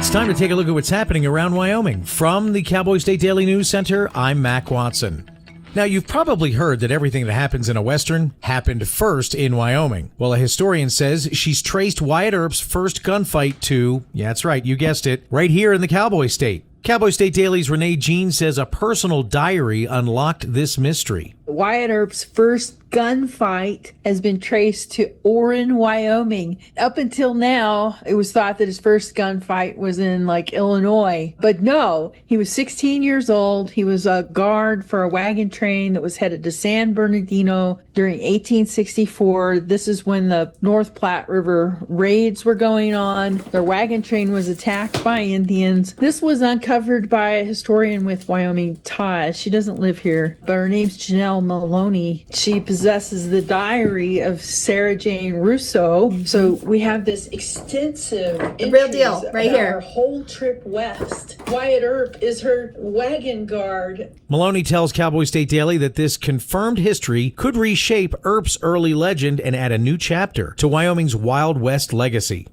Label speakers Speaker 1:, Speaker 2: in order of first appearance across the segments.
Speaker 1: It's time to take a look at what's happening around Wyoming. From the Cowboy State Daily News Center, I'm Mac Watson. Now, you've probably heard that everything that happens in a Western happened first in Wyoming. Well, a historian says she's traced Wyatt Earp's first gunfight to, yeah, that's right, you guessed it, right here in the Cowboy State. Cowboy State Daily's Renee Jean says a personal diary unlocked this mystery.
Speaker 2: Wyatt Earp's first gunfight has been traced to Orin, Wyoming. Up until now, it was thought that his first gunfight was in Illinois. But no, he was 16 years old. He was a guard for a wagon train that was headed to San Bernardino during 1864. This is when the North Platte River raids were going on. Their wagon train was attacked by Indians. This was uncovered by a historian with Wyoming ties. She doesn't live here, but her name's Janelle. Molony. She possesses the diary of Sarah Jane Rousseau. So we have this extensive
Speaker 3: real deal right here.
Speaker 2: Our whole trip west. Wyatt Earp is her wagon guard.
Speaker 1: Molony tells Cowboy State Daily that this confirmed history could reshape Earp's early legend and add a new chapter to Wyoming's Wild West legacy.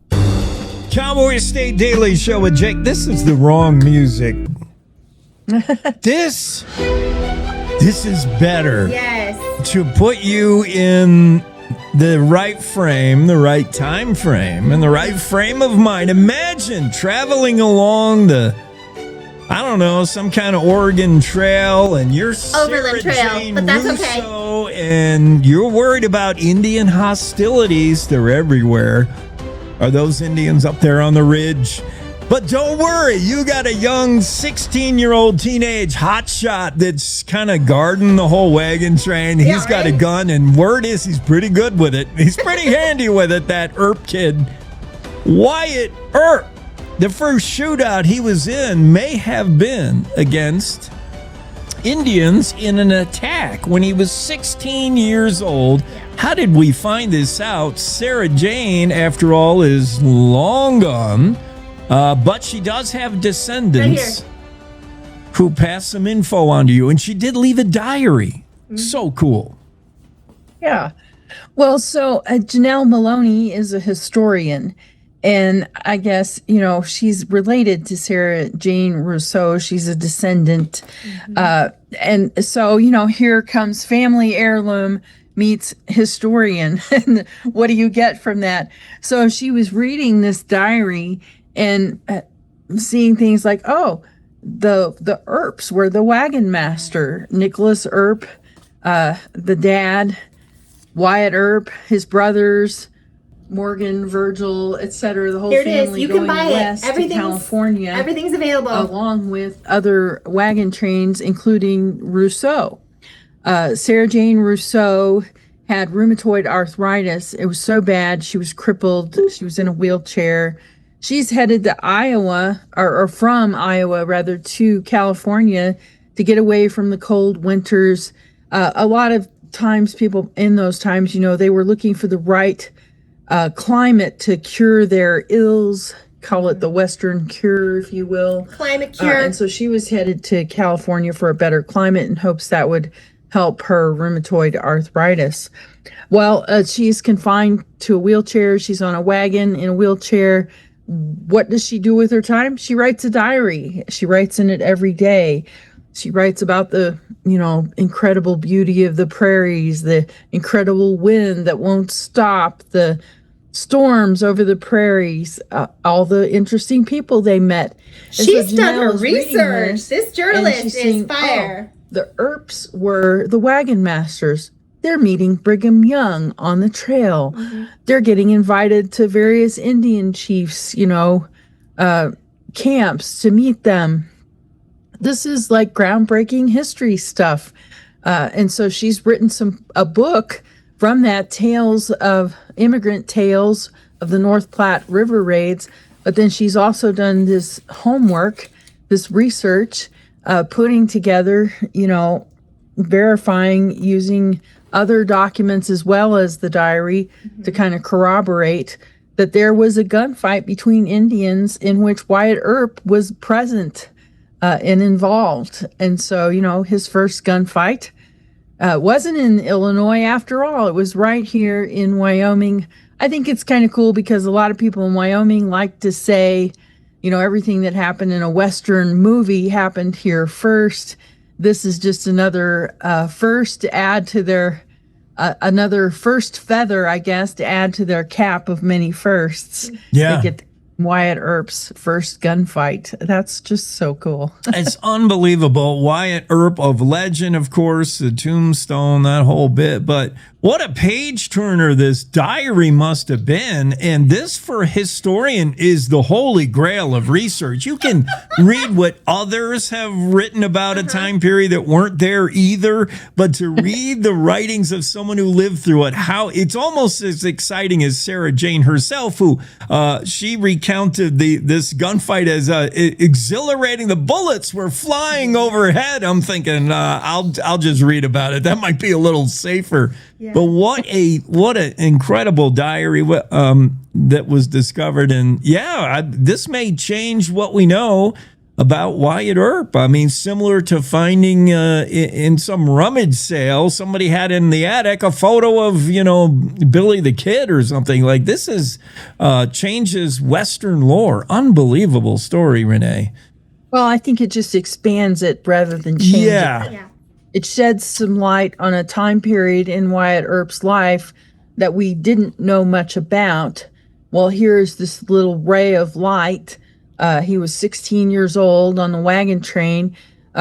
Speaker 4: Cowboy State Daily Show with Jake. This is the wrong music. This is better.
Speaker 3: Yes.
Speaker 4: To put you in the right frame, the right time frame, and the right frame of mind. Imagine traveling along some kind of Oregon Trail, and you're
Speaker 3: Overland Trail, but that's
Speaker 4: Rousseau, and you're worried about Indian hostilities. They're everywhere. Are those Indians up there on the ridge? But don't worry, you got a young 16-year-old teenage hotshot that's kind of guarding the whole wagon train. He's got a gun, and word is he's pretty good with it. He's pretty handy with it, that Earp kid. Wyatt Earp, the first shootout he was in may have been against Indians in an attack when he was 16 years old. How did we find this out? Sarah Jane, after all, is long gone. But she does have descendants who pass some info on to you. And she did leave a diary. Mm-hmm. So cool.
Speaker 2: Yeah. Well, so Janelle Molony is a historian. And I guess, she's related to Sarah Jane Rousseau. She's a descendant. Mm-hmm. And so, here comes family heirloom meets historian. And what do you get from that? So she was reading this diary and seeing things like, the Earps were the wagon master. Nicholas Earp, the dad, Wyatt Earp, his brothers, Morgan, Virgil, etc. The whole
Speaker 3: Here it
Speaker 2: family
Speaker 3: is. You
Speaker 2: going
Speaker 3: can buy
Speaker 2: west
Speaker 3: it.
Speaker 2: to California.
Speaker 3: Everything's available.
Speaker 2: Along with other wagon trains, including Rousseau. Sarah Jane Rousseau had rheumatoid arthritis. It was so bad, she was crippled. She was in a wheelchair. She's headed to Iowa, or from Iowa, rather, to California to get away from the cold winters. A lot of times, people in those times, they were looking for the right climate to cure their ills, call it the Western cure, if you will.
Speaker 3: Climate cure.
Speaker 2: And so she was headed to California for a better climate in hopes that would help her rheumatoid arthritis. Well, she's confined to a wheelchair. She's on a wagon in a wheelchair. What does she do with her time? She writes a diary. She writes in it every day. She writes about the, incredible beauty of the prairies, the incredible wind that won't stop, the storms over the prairies, all the interesting people they met.
Speaker 3: She's done her research. This journalist is fire.
Speaker 2: The Earps were the wagon masters. They're meeting Brigham Young on the trail. Mm-hmm. They're getting invited to various Indian chiefs, camps to meet them. This is like groundbreaking history stuff. And so she's written a book from that, immigrant tales of the North Platte River raids. But then she's also done this homework, this research, putting together, verifying using other documents as well as the diary to kind of corroborate that there was a gunfight between Indians in which Wyatt Earp was present and involved. And so, his first gunfight wasn't in Illinois after all. It was right here in Wyoming. I think it's kind of cool because a lot of people in Wyoming like to say everything that happened in a Western movie happened here first. This is just another first to add to their another first feather, I guess, to add to their cap of many firsts.
Speaker 4: Yeah.
Speaker 2: They get Wyatt Earp's first gunfight. That's just so cool.
Speaker 4: It's unbelievable. Wyatt Earp of legend, of course, the tombstone, that whole bit. But what a page turner this diary must have been. And this, for a historian, is the holy grail of research. You can read what others have written about a time period that weren't there either. But to read the writings of someone who lived through it, how it's almost as exciting as Sarah Jane herself, who she recounted this gunfight as exhilarating. The bullets were flying overhead. I'm thinking, I'll just read about it. That might be a little safer. Yeah. But what an incredible diary that was discovered. And this may change what we know about Wyatt Earp. I mean, similar to finding in some rummage sale, somebody had in the attic a photo of, Billy the Kid or something. Like, this is changes Western lore. Unbelievable story, Renee.
Speaker 2: Well, I think it just expands it rather than change it.
Speaker 3: Yeah.
Speaker 2: It sheds some light on a time period in Wyatt Earp's life that we didn't know much about. Well, here's this little ray of light. He was 16 years old on the wagon train.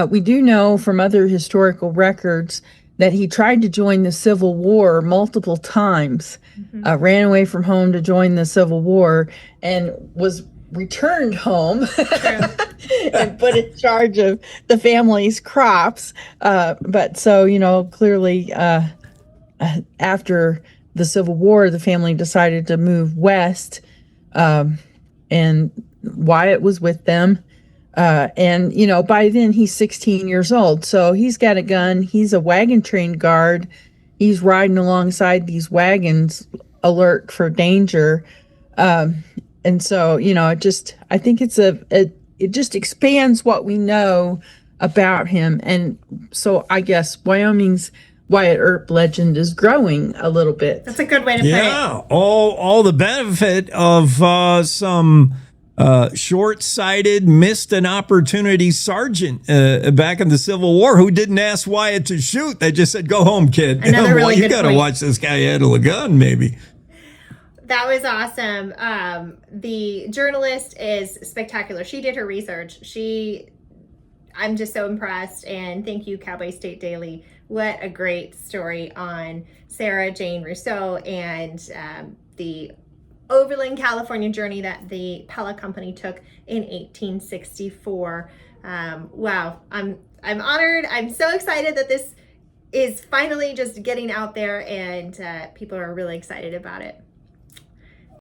Speaker 2: We do know from other historical records that he tried to join the Civil War multiple times, ran away from home to join the Civil War, and was returned home and put in charge of the family's crops. But so, clearly after the Civil War, the family decided to move west, and Wyatt was with them. And by then he's 16 years old. So he's got a gun. He's a wagon train guard. He's riding alongside these wagons, alert for danger. And so, I think it just expands what we know about him. And so I guess Wyoming's Wyatt Earp legend is growing a little bit.
Speaker 3: That's a good way to put it.
Speaker 4: Yeah, all the benefit of some short-sighted, missed an opportunity sergeant back in the Civil War who didn't ask Wyatt to shoot. They just said, "Go home, kid."
Speaker 3: Another really
Speaker 4: you
Speaker 3: good
Speaker 4: got to
Speaker 3: point.
Speaker 4: watch this guy handle a gun, maybe.
Speaker 3: That was awesome. The journalist is spectacular. She did her research. I'm just so impressed. And thank you, Cowboy State Daily. What a great story on Sarah Jane Rousseau and the Overland California journey that the Pella Company took in 1864. Wow, I'm honored. I'm so excited that this is finally just getting out there, and people are really excited about it.